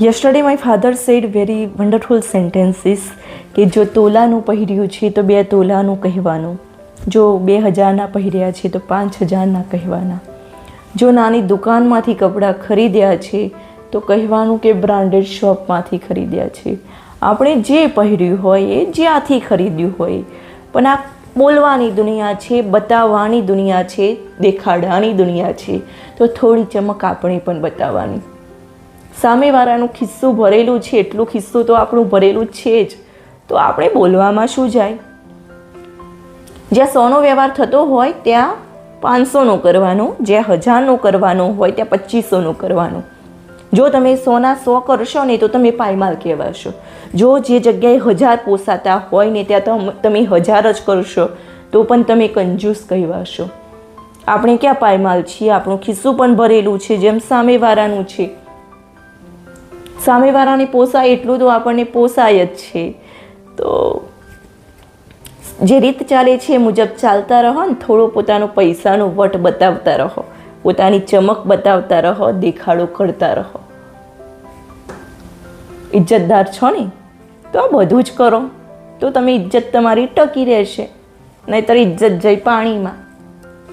Yesterday my father said very wonderful sentences કે જો તોલાનું પહેર્યું છે તો 2 તોલાનું કહેવાનું, જો 2000ના પહેર્યા છે તો 5000ના કહેવાના, જો નાની દુકાનમાંથી કપડાં ખરીદ્યા છે તો કહેવાનું કે બ્રાન્ડેડ શોપમાંથી ખરીદ્યા છે. આપણે જે પહેર્યું હોય એ જ્યાંથી ખરીદ્યું હોય, પણ આ બોલવાની દુનિયા છે, બતાવવાની દુનિયા છે, દેખાડાની દુનિયા છે, તો થોડી ચમક આપણે પણ બતાવવાની. સામેવાળાનું ખિસ્સું ભરેલું છે એટલું ખિસ્સું તો આપણું ભરેલું જ છે જ, તો આપણે બોલવામાં શું જાય? જ્યાં 100નો વ્યવહાર થતો હોય ત્યાં 500નો કરવાનો, જ્યાં 1000નો કરવાનો હોય ત્યાં 2500નો કરવાનો. જો તમે 100ના 100 કરશો ને તો તમે પાયમાલ કહેવાશો. જો જે જગ્યાએ 1000 પોસાતા હોય ને ત્યાં તમે 1000 જ કરશો તો પણ તમે કંજૂસ કહેવાશો. આપણે ક્યાં પાયમાલ છીએ? આપણું ખિસ્સું પણ ભરેલું છે જેમ સામેવાળાનું છે. સામેવાળાને પોસાય એટલું તો આપણને પોસાય જ છે. તો જે રીત ચાલે છે એ મુજબ ચાલતા રહો ને, થોડો પોતાનો પૈસાનો વટ બતાવતા રહો, પોતાની ચમક બતાવતા રહો, દેખાડો કરતા રહો. ઇજ્જતદાર છો ને તો આ બધું જ કરો તો તમે ઇજ્જત તમારી ટકી રહેશે. નહીંતર ઇજ્જત જઈ પાણીમાં,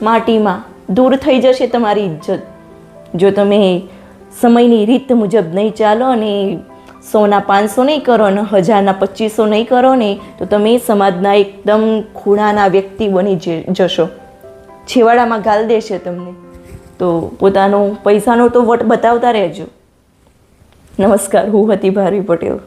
માટીમાં દૂર થઈ જશે તમારી ઇજ્જત. જો તમે સમયની રીત મુજબ નહીં ચાલો અને 100ના 500 નહીં કરો ને 1000ના 2500 નહીં કરો ને તો તમે સમાજના એકદમ ખૂણાના વ્યક્તિ બની જશો. છેવાડામાં ગાલ દેશે તમને. તો પોતાનો પૈસાનો તો વટ બતાવતા રહેજો. નમસ્કાર, હું હતી ભારવી પટેલ.